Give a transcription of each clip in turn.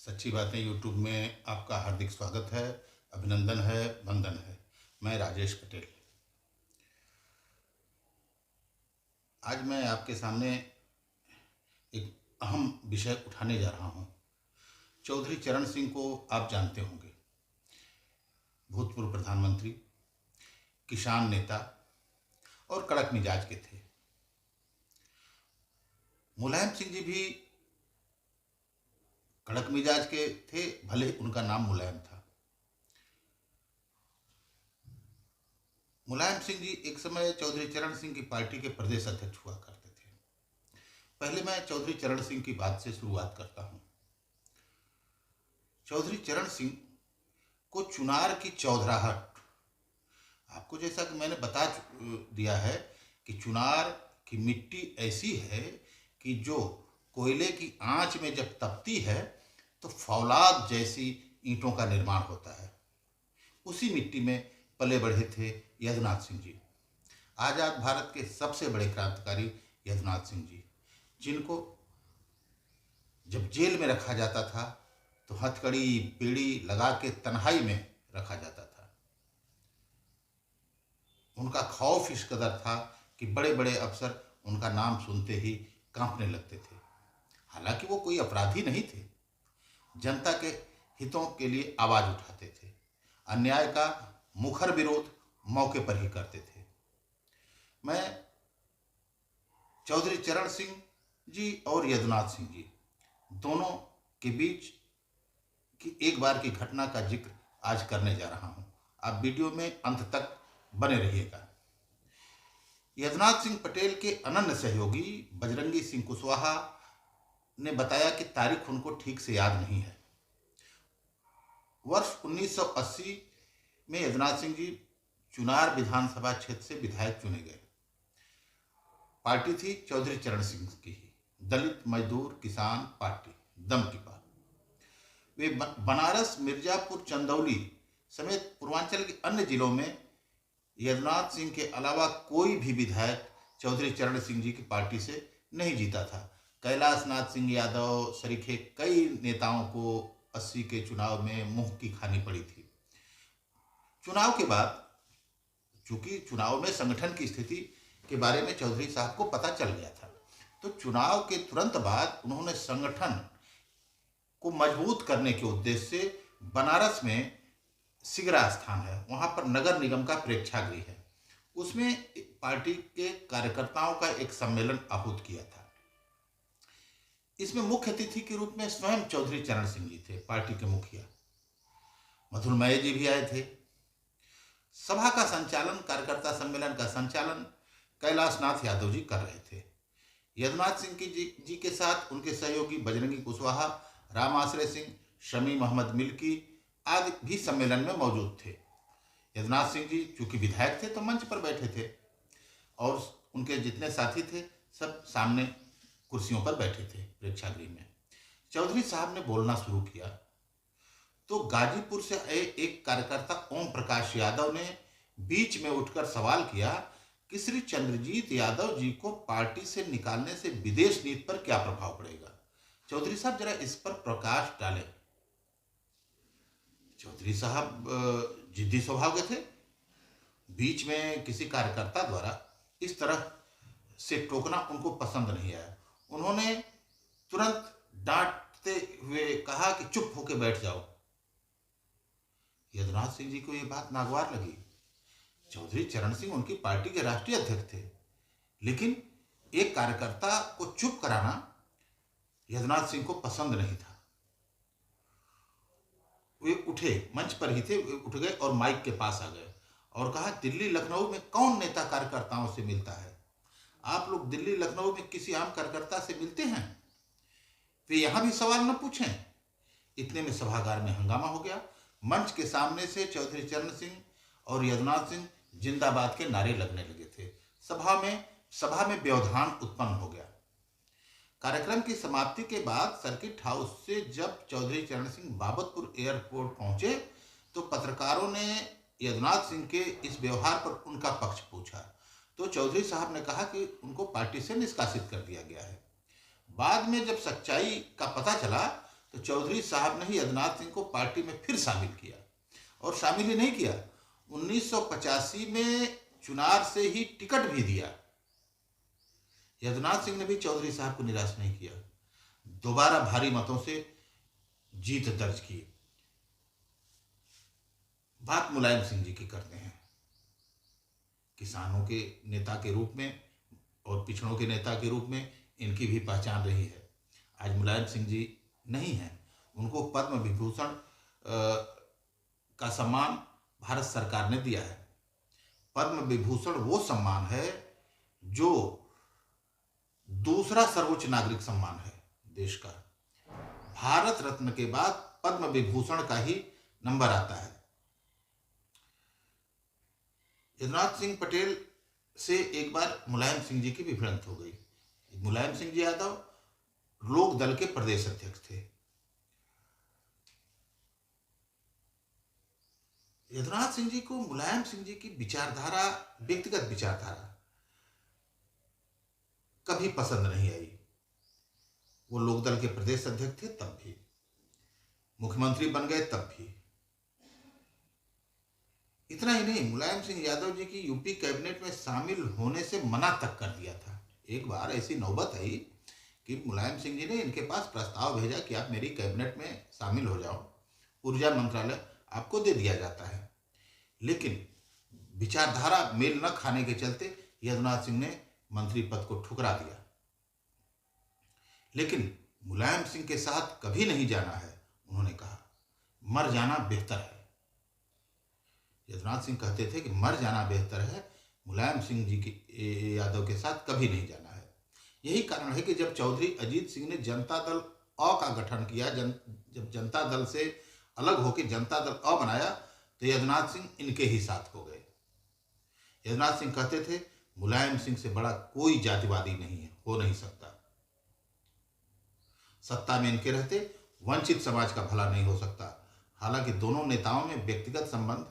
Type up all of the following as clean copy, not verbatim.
सच्ची बातें यूट्यूब में आपका हार्दिक स्वागत है, अभिनंदन है, वंदन है। मैं राजेश पटेल। आज मैं आपके सामने एक अहम विषय उठाने जा रहा हूं। चौधरी चरण सिंह को आप जानते होंगे, भूतपूर्व प्रधानमंत्री, किसान नेता और कड़क मिजाज के थे। मुलायम सिंह जी भी कड़क मिजाज के थे, भले उनका नाम मुलायम था। मुलायम सिंह जी एक समय चौधरी चरण सिंह की पार्टी के प्रदेश अध्यक्ष हुआ करते थे। पहले मैं चौधरी चरण सिंह की बात से शुरुआत करता हूं। चौधरी चरण सिंह को चुनार की चौधराहट, आपको जैसा कि मैंने बता दिया है कि चुनार की मिट्टी ऐसी है कि जो कोयले की आंच में जब तपती है तो फौलाद जैसी ईंटों का निर्माण होता है। उसी मिट्टी में पले बढ़े थे यदुनाथ सिंह जी, आज़ाद भारत के सबसे बड़े क्रांतिकारी यदुनाथ सिंह जी, जिनको जब जेल में रखा जाता था तो हथकड़ी पीढ़ी लगा के तन्हाई में रखा जाता था। उनका खौफ इस कदर था कि बड़े बड़े अफसर उनका नाम सुनते ही कांपने लगते थे। हालांकि वो कोई अपराधी नहीं थे, जनता के हितों के लिए आवाज उठाते थे, अन्याय का मुखर विरोध मौके पर ही करते थे। मैं चौधरी चरण सिंह जी और यदुनाथ सिंह जी दोनों के बीच की एक बार की घटना का जिक्र आज करने जा रहा हूं। आप वीडियो में अंत तक बने रहिएगा। यदुनाथ सिंह पटेल के अनन्य सहयोगी बजरंगी सिंह कुशवाहा ने बताया कि तारीख उनको ठीक से याद नहीं है। वर्ष 1980 में यदुनाथ सिंह जी चुनार विधानसभा क्षेत्र से विधायक चुने गए। पार्टी थी चौधरी चरण सिंह की ही, दलित मजदूर किसान पार्टी, दम की पार्टी। वे बनारस, मिर्जापुर, चंदौली समेत पूर्वांचल के अन्य जिलों में यदुनाथ सिंह के अलावा कोई भी विधायक चौधरी चरण सिंह जी की पार्टी से नहीं जीता था। कैलाश नाथ सिंह यादव सरीखे कई नेताओं को 80 के चुनाव में मुंह की खानी पड़ी थी। चुनाव के बाद, चूंकि चुनाव में संगठन की स्थिति के बारे में चौधरी साहब को पता चल गया था, तो चुनाव के तुरंत बाद उन्होंने संगठन को मजबूत करने के उद्देश्य से बनारस में सिगरा स्थान है, वहां पर नगर निगम का प्रेक्षागृह है, उसमें पार्टी के कार्यकर्ताओं का एक सम्मेलन आहूत किया था। इसमें मुख्य अतिथि के रूप में स्वयं चौधरी चरण सिंह जी थे, पार्टी के मुखिया। मधुरमय जी भी आए थे। सभा का संचालन, कार्यकर्ता सम्मेलन का संचालन कैलाश नाथ यादव जी कर रहे थे। यदुनाथ सिंह जी के साथ उनके सहयोगी बजरंगी कुशवाहा, राम आश्रय सिंह, शमी मोहम्मद मिल्की आदि भी सम्मेलन में मौजूद थे। यदुनाथ सिंह जी चूंकि विधायक थे तो मंच पर बैठे थे और उनके जितने साथी थे सब सामने कुर्सियों पर बैठे थे प्रेक्षागृह में। चौधरी साहब ने बोलना शुरू किया तो गाजीपुर से आए एक कार्यकर्ता ओम प्रकाश यादव ने बीच में उठकर सवाल किया कि श्री चंद्रजीत यादव जी को पार्टी से निकालने से विदेश नीति पर क्या प्रभाव पड़ेगा। चौधरी साहब जरा इस पर प्रकाश डालें। चौधरी साहब जिद्दी स्वभाव के थे। बीच में किसी कार्यकर्ता द्वारा इस तरह से टोकना उनको पसंद नहीं आया। उन्होंने तुरंत डांटते हुए कहा कि चुप होकर बैठ जाओ। यदुनाथ सिंह जी को यह बात नागवार लगी। चौधरी चरण सिंह उनकी पार्टी के राष्ट्रीय अध्यक्ष थे, लेकिन एक कार्यकर्ता को चुप कराना यदुनाथ सिंह को पसंद नहीं था। वे उठे, मंच पर ही थे, वे उठ गए और माइक के पास आ गए और कहा, दिल्ली लखनऊ में कौन नेता कार्यकर्ताओं से मिलता है? आप लोग दिल्ली लखनऊ में किसी आम कार्यकर्ता से मिलते हैं? वे यहां भी सवाल न पूछें। इतने में सभागार में हंगामा हो गया। मंच के सामने से चौधरी चरण सिंह और यदुनाथ सिंह जिंदाबाद के नारे लगने लगे थे। सभा में व्यवधान उत्पन्न हो गया। कार्यक्रम की समाप्ति के बाद सर्किट हाउस से जब चौधरी चरण सिंह बाबतपुर एयरपोर्ट पहुंचे तो पत्रकारों ने यदुनाथ सिंह के इस व्यवहार पर उनका पक्ष पूछा तो चौधरी साहब ने कहा कि उनको पार्टी से निष्कासित कर दिया गया है। बाद में जब सच्चाई का पता चला तो चौधरी साहब ने ही यदुनाथ सिंह को पार्टी में फिर शामिल किया। और शामिल ही नहीं किया, 1985 में चुनार से ही टिकट भी दिया। यदुनाथ सिंह ने भी चौधरी साहब को निराश नहीं किया, दोबारा भारी मतों से जीत दर्ज की। बात मुलायम सिंह जी की करते हैं। किसानों के नेता के रूप में और पिछड़ों के नेता के रूप में इनकी भी पहचान रही है। आज मुलायम सिंह जी नहीं हैं, उनको पद्म विभूषण का सम्मान भारत सरकार ने दिया है। पद्म विभूषण वो सम्मान है जो दूसरा सर्वोच्च नागरिक सम्मान है देश का। भारत रत्न के बाद पद्म विभूषण का ही नंबर आता है। यदुनाथ सिंह पटेल से एक बार मुलायम सिंह जी की भी भिड़ंत हो गई। मुलायम सिंह जी यादव लोक दल के प्रदेश अध्यक्ष थे। यदुनाथ सिंह जी को मुलायम सिंह जी की विचारधारा, व्यक्तिगत विचारधारा कभी पसंद नहीं आई। वो लोकदल के प्रदेश अध्यक्ष थे तब भी, मुख्यमंत्री बन गए तब भी। इतना ही नहीं, मुलायम सिंह यादव जी की यूपी कैबिनेट में शामिल होने से मना तक कर दिया था। एक बार ऐसी नौबत आई कि मुलायम सिंह जी ने इनके पास प्रस्ताव भेजा कि आप मेरी कैबिनेट में शामिल हो जाओ, ऊर्जा मंत्रालय आपको दे दिया जाता है। लेकिन विचारधारा मेल न खाने के चलते यदुनाथ सिंह ने मंत्री पद को ठुकरा दिया। लेकिन मुलायम सिंह के साथ कभी नहीं जाना है, उन्होंने कहा। मर जाना बेहतर है। यदुनाथ सिंह कहते थे कि मर जाना बेहतर है, मुलायम सिंह जी के यादव के साथ कभी नहीं जाना है। यही कारण है कि जब चौधरी अजीत सिंह ने जनता दल अ का गठन किया, जब जनता दल से अलग होकर जनता दल अ बनाया, तो यदुनाथ सिंह इनके ही साथ हो गए। यदुनाथ सिंह कहते थे मुलायम सिंह से बड़ा कोई जातिवादी नहीं है, हो नहीं सकता। सत्ता में इनके रहते वंचित समाज का भला नहीं हो सकता। हालांकि दोनों नेताओं में व्यक्तिगत संबंध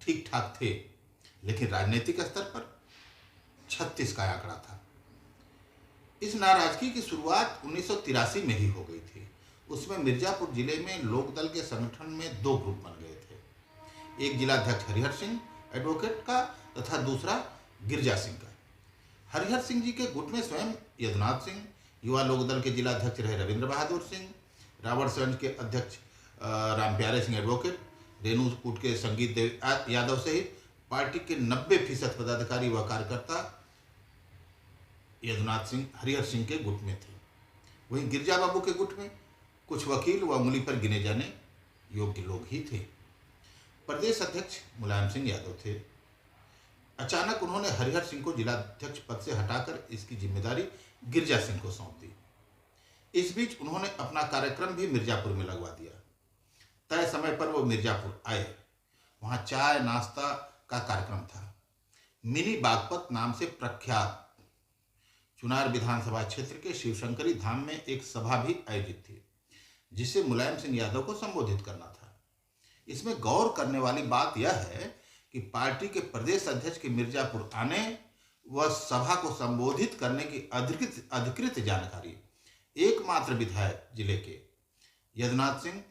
ठीक ठाक थे, लेकिन राजनीतिक स्तर पर 36 का आंकड़ा था। इस नाराजगी की शुरुआत 1983 में ही हो गई थी। उसमें मिर्जापुर जिले में लोकदल के संगठन में दो ग्रुप बन गए थे, एक जिलाध्यक्ष हरिहर सिंह एडवोकेट का तथा दूसरा गिरजा सिंह का। हरिहर सिंह जी के गुट में स्वयं यदुनाथ सिंह, युवा लोकदल के जिलाध्यक्ष रहे रविंद्र बहादुर सिंह, रावणसंज के अध्यक्ष रामप्यारे सिंह एडवोकेट, रेणुकूट के संगीत देव यादव सहित पार्टी के 90% पदाधिकारी व कार्यकर्ता यदुनाथ सिंह हरिहर सिंह के गुट में थे। वहीं गिरजा बाबू के गुट में कुछ वकील व उंगली पर गिने जाने योग्य लोग ही थे। प्रदेश अध्यक्ष मुलायम सिंह यादव थे। अचानक उन्होंने हरिहर सिंह को जिलाध्यक्ष पद से हटाकर इसकी जिम्मेदारी गिरजा सिंह को सौंप दी। इस बीच उन्होंने अपना कार्यक्रम भी मिर्जापुर में लगवा दिया। तय समय पर वो मिर्जापुर आए। वहां चाय नाश्ता का कार्यक्रम था। मिनी बागपत नाम से प्रख्यात चुनार विधानसभा क्षेत्र के शिवशंकरी धाम में एक सभा भी आयोजित थी, जिसे मुलायम सिंह यादव को संबोधित करना था। इसमें गौर करने वाली बात यह है कि पार्टी के प्रदेश अध्यक्ष के मिर्जापुर आने व सभा को संबोधित करने की अधिकृत जानकारी एकमात्र विधायक जिले के यदुनाथ सिंह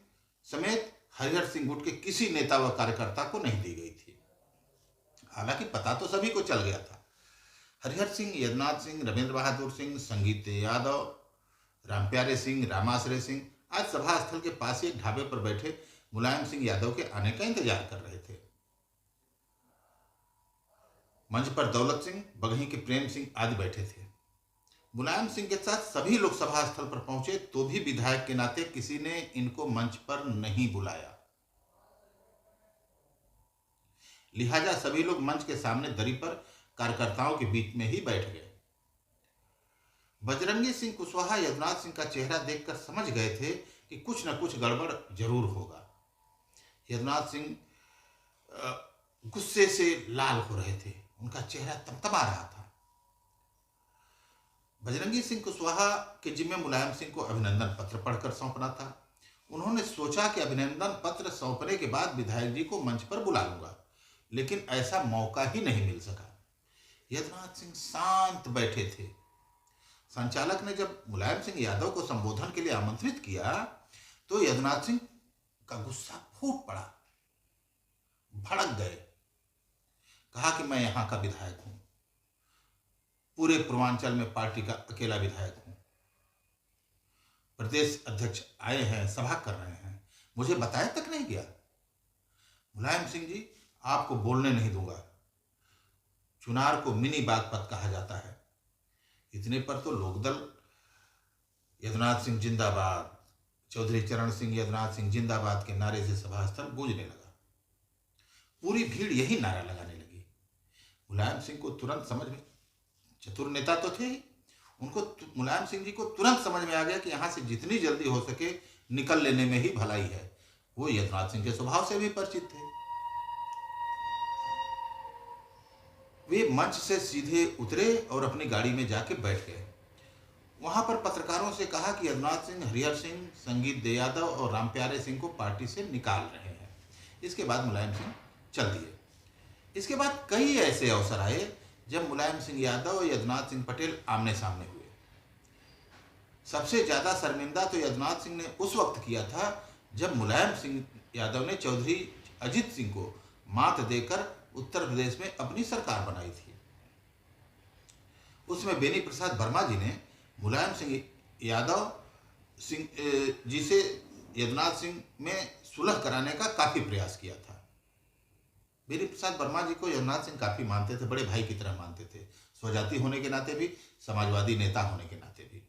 समेत हरिहर सिंह गुट के किसी नेता व कार्यकर्ता को नहीं दी गई थी। हालांकि पता तो सभी को चल गया था। हरिहर सिंह, यदुनाथ सिंह, रविंद्र बहादुर सिंह, संगीत यादव, रामप्यारे सिंह, रामाश्रय सिंह आज सभा स्थल के पास ही एक ढाबे पर बैठे मुलायम सिंह यादव के आने का इंतजार कर रहे थे। मंच पर दौलत सिंह, बगही के प्रेम सिंह आदि बैठे थे। मुलायम सिंह के साथ सभी लोग सभा स्थल पर पहुंचे, तो भी विधायक के नाते किसी ने इनको मंच पर नहीं बुलाया। लिहाजा सभी लोग मंच के सामने दरी पर कार्यकर्ताओं के बीच में ही बैठ गए। बजरंगी सिंह कुशवाहा यदुनाथ सिंह का चेहरा देखकर समझ गए थे कि कुछ न कुछ गड़बड़ जरूर होगा। यदुनाथ सिंह गुस्से से लाल हो रहे थे, उनका चेहरा तमतमा रहा था। बजरंगी सिंह कुशवाहा के जिम्मे मुलायम सिंह को अभिनंदन पत्र पढ़कर सौंपना था। उन्होंने सोचा कि अभिनंदन पत्र सौंपने के बाद विधायक जी को मंच पर बुला लूंगा, लेकिन ऐसा मौका ही नहीं मिल सका। यदुनाथ सिंह शांत बैठे थे। संचालक ने जब मुलायम सिंह यादव को संबोधन के लिए आमंत्रित किया तो यदुनाथ सिंह का गुस्सा फूट पड़ा, भड़क गए। कहा कि मैं यहां का विधायक हूं, पूरे पूर्वांचल में पार्टी का अकेला विधायक हूं, प्रदेश अध्यक्ष आए हैं, सभा कर रहे हैं, मुझे बताया तक नहीं गया। मुलायम सिंह जी, आपको बोलने नहीं दूंगा। चुनार को मिनी बागपत कहा जाता है। इतने पर तो लोकदल यदुनाथ सिंह जिंदाबाद, चौधरी चरण सिंह यदुनाथ सिंह जिंदाबाद के नारे से सभा स्थल गूंजने लगा। पूरी भीड़ यही नारा लगाने लगी। मुलायम सिंह को तुरंत समझ में, चतुर नेता तो थे ही, मुलायम सिंह जी को तुरंत समझ में आ गया कि यहां से जितनी जल्दी हो सके निकल लेने में ही भलाई है। वो यदुनाथ सिंह के स्वभाव से भी परिचित थे। वे मंच से सीधे उतरे और अपनी गाड़ी में जाके बैठ गए। वहां पर पत्रकारों से कहा कि यदुनाथ सिंह हरिहर सिंह, संगीत दे यादव और रामप्यारे सिंह को पार्टी से निकाल रहे हैं। इसके बाद मुलायम सिंह चल दिए। इसके बाद कई ऐसे अवसर आए जब मुलायम सिंह यादव और यदुनाथ सिंह पटेल आमने सामने हुए। सबसे ज्यादा शर्मिंदा तो यदुनाथ सिंह ने उस वक्त किया था जब मुलायम सिंह यादव ने चौधरी अजित सिंह को मात देकर उत्तर प्रदेश में अपनी सरकार बनाई थी। उसमें बेनी प्रसाद वर्मा जी ने मुलायम सिंह यादव जी से यदुनाथ सिंह में सुलह कराने का काफी प्रयास किया था। बेनी प्रसाद वर्मा जी को यदुनाथ सिंह काफी मानते थे, बड़े भाई की तरह मानते थे, स्वजाति होने के नाते भी, समाजवादी नेता होने के नाते भी।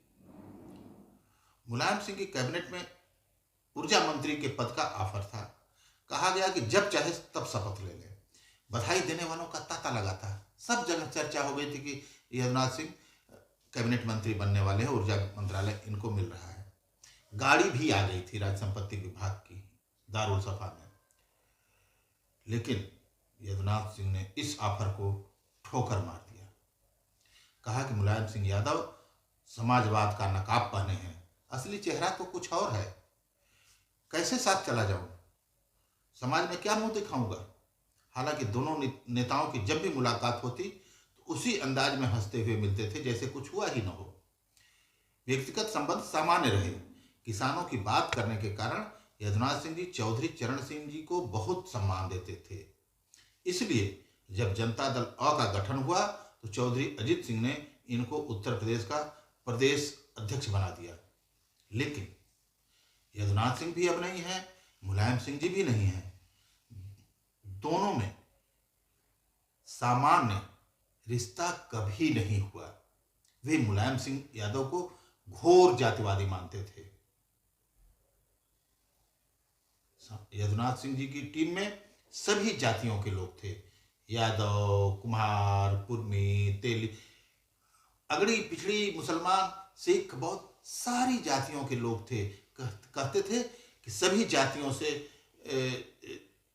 मुलायम सिंह की कैबिनेट में ऊर्जा मंत्री के पद का ऑफर था। कहा गया कि जब चाहे तब शपथ ले लें। बधाई देने वालों का तांता लगा था। सब जगह चर्चा हो गई थी कि यदुनाथ सिंह कैबिनेट मंत्री बनने वाले हैं, ऊर्जा मंत्रालय इनको मिल रहा है। गाड़ी भी आ गई थी राज संपत्ति विभाग की दारुल सफा में। लेकिन यदुनाथ सिंह ने इस ऑफर को ठोकर मार दिया। कहा कि मुलायम सिंह यादव समाजवाद का नकाब पहने हैं, असली चेहरा तो कुछ और है। कैसे साथ चला जाऊं, समाज में क्या मुंह दिखाऊंगा। हालांकि दोनों नेताओं की जब भी मुलाकात होती तो उसी अंदाज में हंसते हुए मिलते थे जैसे कुछ हुआ ही न हो। व्यक्तिगत संबंध सामान्य रहे। किसानों की बात करने के कारण यदुनाथ सिंह जी चौधरी चरण सिंह जी को बहुत सम्मान देते थे। इसलिए जब जनता दल अ का गठन हुआ तो चौधरी अजित सिंह ने इनको उत्तर प्रदेश का प्रदेश अध्यक्ष बना दिया। लेकिन यदुनाथ सिंह भी अब नहीं है, मुलायम सिंह जी भी नहीं है। दोनों में सामान्य रिश्ता कभी नहीं हुआ। वे मुलायम सिंह यादव को घोर जातिवादी मानते थे। यदुनाथ सिंह जी की टीम में सभी जातियों के लोग थे। यादव, कुम्हार, कुर्मी, तेली, अगड़ी, पिछड़ी, मुसलमान, सिख, बौद्ध, सारी जातियों के लोग थे। कहते थे कि सभी जातियों से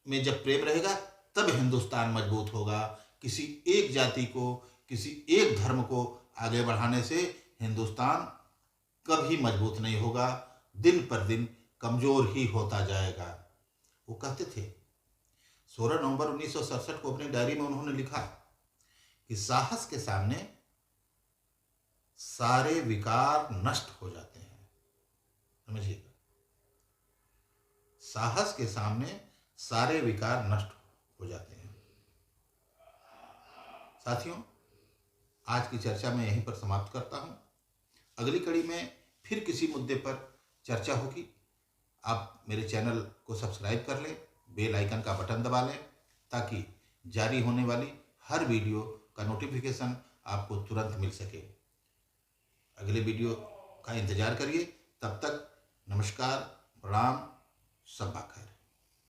में जब प्रेम रहेगा तब हिंदुस्तान मजबूत होगा। किसी एक जाति को, किसी एक धर्म को आगे बढ़ाने से हिंदुस्तान कभी मजबूत नहीं होगा, दिन पर दिन कमजोर ही होता जाएगा, वो कहते थे। 16 नवंबर 1967 को अपनी डायरी में उन्होंने लिखा कि साहस के सामने सारे विकार नष्ट हो जाते हैं। समझिएगा, साहस के सामने सारे विकार नष्ट हो जाते हैं। साथियों, आज की चर्चा मैं यहीं पर समाप्त करता हूं। अगली कड़ी में फिर किसी मुद्दे पर चर्चा होगी। आप मेरे चैनल को सब्सक्राइब कर लें, बेल आइकन का बटन दबा लें ताकि जारी होने वाली हर वीडियो का नोटिफिकेशन आपको तुरंत मिल सके। अगले वीडियो का इंतजार करिए। तब तक नमस्कार, प्रणाम, सब खैर।